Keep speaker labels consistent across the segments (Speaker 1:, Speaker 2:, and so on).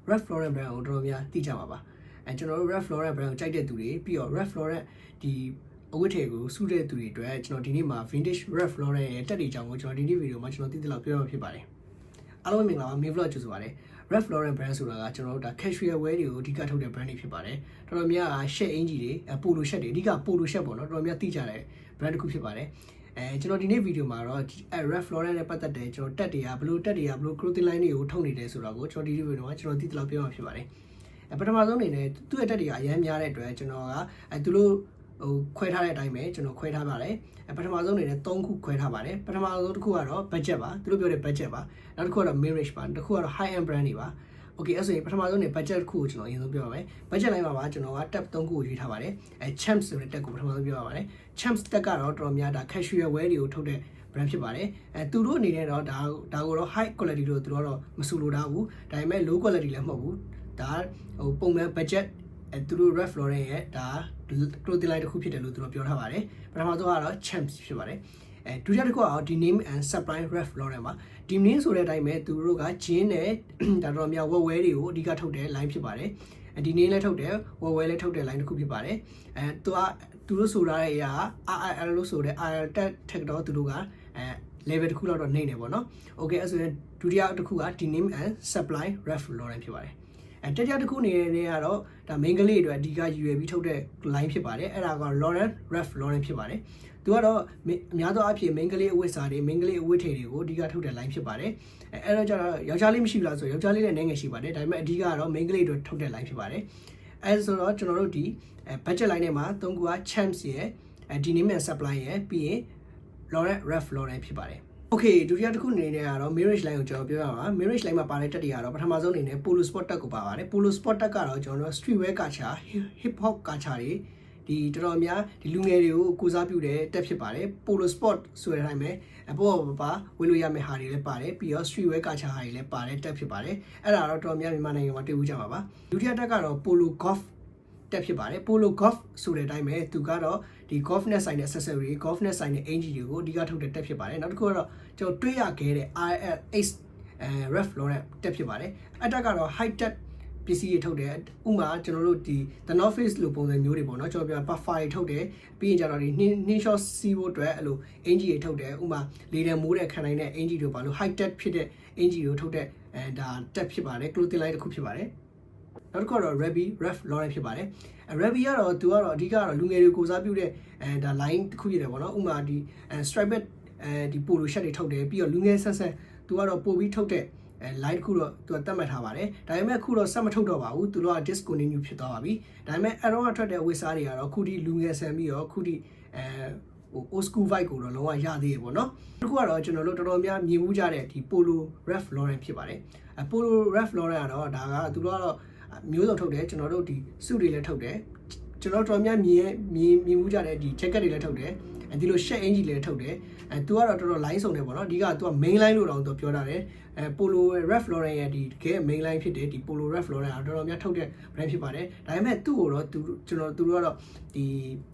Speaker 1: Ralph Lauren brand ကိုတော်တော်များသိကြပါပါကျွန်တော်တို့ Ralph Lauren brand ကိုကြိုက်တဲ့သူတွေပြီးတော့ Ralph Lauren ဒီအဝတ်ထည်ကိုစုတဲ့သူတွေအတွက်ကျွန်တော်ဒီနေ့မှာ vintage Ralph Lauren ရဲ့တက်တွေအကြောင်းကိုကျွန်တော်ဒီနေ့ဗီဒီယိုမှာကျွန်တော်သိသလောက်ပြောပြဖြစ်ပါတယ်အားလုံးမင်္ဂလာပါ main vlog ကြိုဆိုပါရစေ Ralph Lauren brand ဆိုတာကကျွန်တော်တို့ဒါ casual wear တွေကိုအဓိကထုတ်တဲ့ brand တွေဖြစ်ပါတယ်တော်တော်များ shirt အင်ဂျီတွေပိုလို shirt တွေအဓိကပိုလို shirt ပေါ့နော်တော်တော်များသိကြတဲ့ brand တစ်ခုဖြစ်ပါတယ်ကျွန်တော်ဒီနေ့ဗီဒီယိုမှာတော့Ralph Lauren နဲ့ပတ်သက်တဲ့ကျွန်တော်တက်တွေကဘယ်လို clothing line တွေကိုထုတ်နေတယ်ဆိုတာကိုကျွန်တော်ဒီဗီဒီယိုမှာကျွန်တော်သိသလောက်ပြောပြဖြစ်ပါတယ်ပထမဆုံးအနေနဲ့သူ့ရဲ့တက်တွေကအများများတဲ့အတွက်ကျွန်တော်ကသူတို့ခွဲထားတဲ့အတိုင်းပဲကျွန်တော်ခွဲထားပါတယ်ပထမဆုံးအနေနဲ့3ခုခွဲထားပါတယ်ပထမဆုံးတစ်ခုကတော့ budget ပါသူတို့ပြောတဲ့ budget ပါနောက်တစ်ခုကတော့ mirage ပါတစ်ခုကတော့ high end brand တွေပါ okay အဲ့ဆိုရင်ပထမဆုံးနေ budget တစ်ခုကိုကျွန်တော်အရင်ဆုံးပြောပါမယ် budget line မှာပါကျွန်တော်က tab 3ခုကိုရွေးထားပါတယ်champs ဆိုတဲ့ tab ကိုပထမဆုံးပြောပါပါတယ် champs tab ကတော့တော်တော်များဒါ casual wear တွေကိုထုတ်တဲ့ brand ဖြစ်ပါတယ်သူတို့အနေနဲ့တော့ဒါကိုတော့ high quality လို့သူတို့တော့မဆိုလိုတာဘူးဒါပေမဲ့ low quality လည်းမဟုတ်ဘူးဒါပုံမှန် budget သူတို့ Ralph Lauren ရဲ့ဒါ clothing line တစ်ခုဖြစ်တယ်လို့သူတို့ပြောထားပါတယ်ပထမဆုံးကတော့ champs ဖြစ်ပါတယ်ဒုတိယတစ်ခုကတော့ denim and supply Ralph Lauren ပါ denim ဆိုတဲ့အတိုင်းပဲသူတို့က jean နဲ့ဒါတော်များ wear တွေကိုအဓိကထုတ်တဲ့ line ဖြစ်ပါတယ်denim လည်းထုတ်တယ် wear လည်းထုတ်တဲ့ line တစ်ခုဖြစ်ပါတယ်သူတို့ဆိုထားတဲ့အရာ RIL လို့ဆိုတဲ့ RIL တက်ထက်တော့သူတို့ကlevel တစ်ခုလောက်တော့နှိမ့်နေပေါ့နော် okay အဲ့ဆိုရင်ဒုတိယတစ်ခုက denim and supply Ralph Lauren ဖြစ်ပါတယ်တတိယတစ်ခုအနေနဲ့ကတော့ဒါ main ကလေးတွေအဓိကရွယ်ပြီးထုတ်တဲ့ line ဖြစ်ပါတယ်အဲ့ဒါက Ralph Lauren ဖြစ်ပါတယ်သူကတော့အများသောအားဖြင့် main ကလေးအဝတ်စားတွေ main ကလေးအဝတ်ထည်တွေကိုအဓိကထုတ်တဲ့ line ဖြစ်ပါတယ်အဲ့တော့ကျတော့ယောက်ျားလေးမရှိဘူးလားဆိုယောက်ျားလေးလည်းနည်းငယ်ရှိပါတယ်ဒါပေမဲ့အဓိကကတော့ main ကလေးတွေထုတ်တဲ့ line ဖြစ်ပါတယ်အဲ့ဆိုတော့ကျွန်တော်တို့ဒီ budget line ထဲမှာ၃ခုက champs ရဲ့ denim and supply ရဲ့ပြီးရင် Ralph Lauren ဖြစ်ပါတယ်Okay ဒုတိယတစ်ခုအနေနဲ့ကတော့ mirage line ကိုကျွန်တော်ပြောရမှာ mirage line မှာပါတဲ့တက်တွေကတော့ပထမဆုံးအနေနဲ့ polo sport တက်ကိုပါပါတယ် polo sport တက်ကတော့ကျွန်တော်တို့ street wear culture hip hop culture တွေဒီတော်တော်များဒီလူငယ်တွေကိုကိုစားပြုတဲ့တက်ဖြစ်ပါတယ် polo sport ဆိုတဲ့အတိုင်းပဲပေါ်ပါဝေလို့ရမယ့်ဟာတွေလည်းပါတယ်ပြီးတော့ street wear culture ဟာတွေလည်းပါတယ်တက်ဖြစ်ပါတယ်အဲ့ဒါတော့တော်တော်များမြန်မာနိုင်ငံမှာတွေ့ဦးကြပါပါဒုတိယတက်ကတော့ polo golf တက်ဖြစ်ပါတယ် polo golf ဆိုတဲ့အတိုင်းပဲသူကတော့ဒီ golf နဲ့ဆိုင်တဲ့ accessory golf နဲ့ဆိုင်တဲ့ engine တွေကိုအဓိကထုတ်တဲ့တက်ဖြစ်ပါတယ်နောက်တစ်ခုကတော့ကျွန်တော်တွေ့ရခဲ့တဲ့ RLX Ralph Lauren တက်ဖြစ်ပါတယ်အတက်ကတော့ high tech ပစ္စည်းတွေထုတ်တယ်ဥမာကျွန်တော်တို့ဒီ The North Face လိုပုံစံမျိုးတွေပေါ့နော်ကျွန်တော်ပြော buffer တွေထုတ်တယ်ပြီးရင်ကျတော့ဒီနှင်း short စီးဖို့အတွက်အဲ့လို engine တွေထုတ်တယ်ဥမာလေတံမိုးတဲ့ခံနိုင်တဲ့ engine တွေပါလို့ high tech ဖြစ်တဲ့ engine တွေထုတ်တဲ့ဒါတက်ဖြစ်ပါတယ် clothing line တစ်ခုဖြစ်ပါတယ်နောက်တစ်ခုကတော့ Ralph Lauren ဖြစ်ပါတယ်Rabbi ကတော့သူကတော့အဓိကတော့လူငယ်တွေကိုစားပြုတဲ့ဒါ line တစ်ခုဖြစ်တယ်ပေါ့နော်ဥမာဒီ striped ဒီ polo shirt တွေထုတ်တယ်ပြီးတော့လူငယ်ဆက်သူကတော့ပို့ပြီးထုတ်တဲ့ line တစ်ခုတော့သူကသတ်မှတ်ထားပါတယ်ဒါပေမဲ့အခုတော့ဆက်မထုတ်တော့ပါဘူးသူတို့က discontinue ဖြစ်သွားပါပြီဒါပေမဲ့အရောကထွက်တဲ့ဝတ်စားတွေကတော့ခုထိလူငယ်ဆန်ပြီးတော့ခုထိold school vibe ကိုတော့လုံးဝရသေးတယ်ပေါ့နော်တစ်ခုကတော့ကျွန်တော်တို့တော်တော်များမြင်မှုကြတဲ့ဒီ polo Ralph Lauren ဖြစ်ပါတယ်polo Ralph Lauren ကတော့ဒါကသူတို့ကတော့မျိုးစုံထုတ်တယ်ကျွန်တော်တို့ဒီစုတွေလည်းထုတ်တယ်ကျွန်တော်တော်များမြင်မှုကြတဲ့ဒီ jacket တွေလည်းထုတ်တယ်ဒီလို shirt engine လည်းထုတ်တယ်သူကတော့တော်တော် line စုံတယ်ပေါ့နော်အဓိကသူက main line လို့တော့သူပြောတာတယ်polo Ralph Lauren ရဲ့ဒီတကယ် main line ဖြစ်တယ်ဒီ polo Ralph Lauren ကတော်တော်များထုတ်တဲ့ brand ဖြစ်ပါတယ်ဒါပေမဲ့သူ့ကိုတော့သူတို့ကတော့ဒ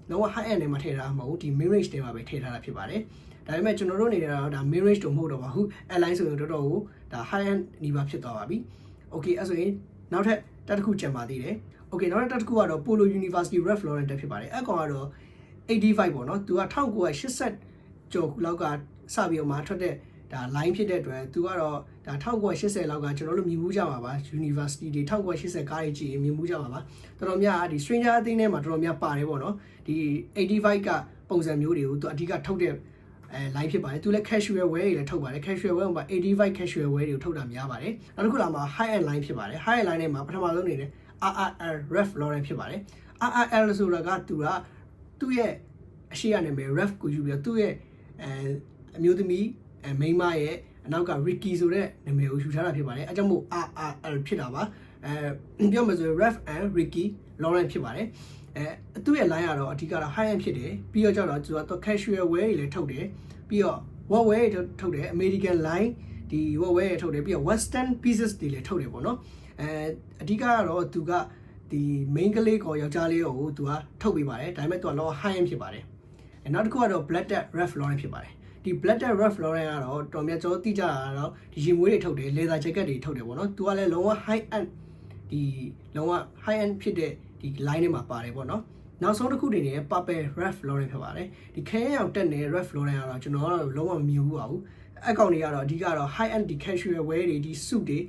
Speaker 1: ီလုံးဝ high end နဲ့မှာထည့်ထားမှာမဟုတ်ဒီ mirage တွေမှာပဲထည့်ထားတာဖြစ်ပါတယ်ဒါပေမဲ့ကျွန်တော်တို့အနေနဲ့တော့ဒါ mirage တော့မဟုတ်တော့ပါဘူး align ဆိုရင်တော်တော်ကိုဒါ high end နီးပါးဖြစ်သွားပါပြီ okay အဲ့ဆိုရင်နောက်ထပ်တက်တစ်ခုကျန်ပါသေးတယ် okay နောက်တစ်ခုကတော့ Polo University Ralph Lauren တက်ဖြစ်ပါတယ်အဲ့ကောင်ကတော့85ပေါ့နော်သူက1980ကျော်လောက်ကစပြီးတော့မှထွက်တဲ့ဒါ line ဖြစ်တဲ့အတွက်သူကတော့ဒါ1980လောက်ကကျွန်တော်တို့မြင်မှုကြပါပါ University တွေ1980ကားကြီးမြင်မှုကြပါပါတော်တော်များဒီ Stranger အသင်းထဲမှာတော်တော်များပါတယ်ပေါ့နော်ဒီ85ကပုံစံမျိုးတွေကိုသူအဓိကထုတ်တဲ့line ဖြစ်ပါတယ်သူလည်း casual wear တွေလည်းထုတ်ပါတယ် casual wear မှာ85 casual wear တွေကိုထုတ်တာများပါတယ်နောက်တစ်ခုလာမှာ high end line ဖြစ်ပါတယ် high end line ထဲမှာပထမဆုံးအနေနဲ့ RRL Ralph Lauren ဖြစ်ပါတယ် RRL ဆိုတာကသူ့ရဲ့အရှိရနာမည် Ralph ကိုယူပြီးတော့သူ့ရဲ့အမျိုးသမီးမိန်းမရဲ့အနောက်က Ricky ဆိုတဲ့နာမည်ကိုယူထားတာဖြစ်ပါတယ်အဲကြောင့်မို့ RRL ဖြစ်တာပါပြောမှဆိုရင် Ralph and Ricky Lauren ဖြစ်ပါတယ်သူ့ရဲ့ line ကတော့အဓိကတော့ high end ဖြစ်တယ်ပြီးတော့ကျတော့သူက casual wear တွေလည်းထုတ်တယ်ပြီးတော့ what wear တွေထုတ်တယ် American line ဒီ what wear တွေထုတ်တယ်ပြီးတော့ western pieces တွေလည်းထုတ်တယ်ပေါ့နော်အဓိကတော့သူကဒီ main ကလေးကိုယောက်ျားလေးကိုသူကထုတ်ပေးပါတယ်ဒါပေမဲ့သူကလော high end ဖြစ်ပါတယ်နောက်တစ်ခုကတော့ blacked Ralph Lauren ဖြစ်ပါတယ်ဒီ blacked Ralph Lauren ကတော့တော်များကျွန်တော်သိကြတာတော့ဒီရင်မွေးတွေထုတ်တယ် leather jacket တွေထုတ်တယ်ပေါ့နော်သူကလည်းလုံးဝ high end ဒီလုံးဝ high end ဖြစ်တဲ့ဒီ line တွေမှာပါတယ်ပေါ့နော်နောက်ဆုံးတစ်ခုနေနဲ့ Purple Ralph Lauren ဖြစ်ပါတယ်ဒီခဲရောင်တက်နေတဲ့ Ralph Lauren ကတော့ကျွန်တော်ကတော့လုံးဝမမြင်ဘူးပါဘူးအကောင်တွေကတော့အဓိကတော့ high end ဒီ casual wear တွေဒီ suit တွေ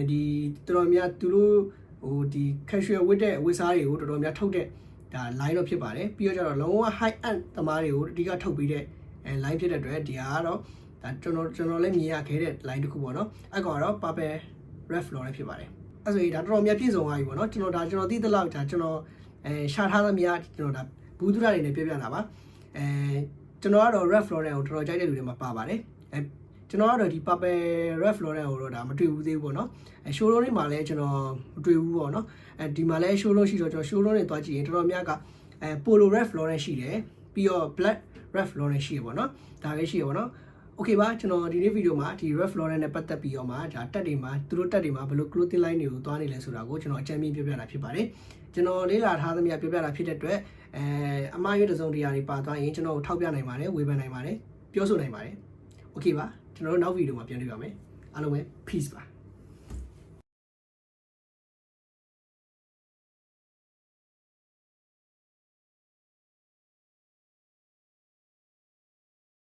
Speaker 1: ဒီတော်တော်များသူတို့ဟိုဒီ casual ဝတ်တဲ့ဝတ်စားတွေကိုတော်တော်များထုတ်တဲ့ဒါ line တော့ဖြစ်ပါတယ်ပြီးတော့ကျတော့လုံးဝ high end သမားတွေကိုအဓိကထုတ်ပြီးတဲ့line ဖြစ်တဲ့အတွက်ဒီဟာကတော့ဒါကျွန်တော်လည်းမြင်ရခဲ့တဲ့ line တစ်ခုပေါ့နော်အဲ့ကောင်ကတော့ Purple Ralph Lauren ဖြစ်ပါတယ်အဲ့ဆိုရင်ဒါတော်တော်များပြည့်စုံသွားပြီပေါ့နော်ကျွန်တော်သိသလောက်ဒါကျွန်တော်ရှာထားသမျှကျွန်တော်ဒါဘူးသူရတွေနဲ့ပြပြတာပါကျွန်တော်ကတော့ Ralph Lauren ကိုတော်တော်ကြိုက်တဲ့လူတွေမှာပါပါတယ်ကျွန်တော်ကတော့ဒီ Purple Ralph Lauren ကိုတော့ဒါမတွေ့ဘူးသေးဘူးပေါ့နော်showroom တွေမှာလည်းကျွန်တော်မတွေ့ဘူးပေါ့နော်ဒီမှာလည်း showroom ရှိတော့ကျွန်တော် showroom တွေသွားကြည့်ရင်တော်တော်များကPolo Ralph Lauren ရှိတယ်ပြီးတော့ Black Ralph Lauren ရှိရပေါ့နော်ဒါပဲရှိရပေါ့နော်โอเคပါကျွန်တော်ဒီနေ့ဗီဒီယိုမှာဒီ Ralph Lauren နဲ့ပတ်သက်ပြီးတော့မှဒါတက်တွေမှာသူတို့တက်တွေမှာဘယ်လို clothing line တွေကိုသွားနေလဲဆိုတာကိုကျွန်တော်အကြံပေးပြပြတာဖြစ်ပါတယ်ကျွန်တော်လေ့လာထားသမျှပြပြတာဖြစ်တဲ့အတွက်အမှားရွေးတစ်စုံတစ်ရာတွေပါသွားရင်ကျွန်တော်ထောက်ပြနိုင်ပါတယ်ဝေဖန်နိုင်ပါတယ်ပြောဆိုနိုင်ပါတယ်โอเคပါကျွန်တော်တို့နောက်ဗီဒီယိုမှာပြန်တွေ့ပါမယ်အားလုံးပဲ peace ပါ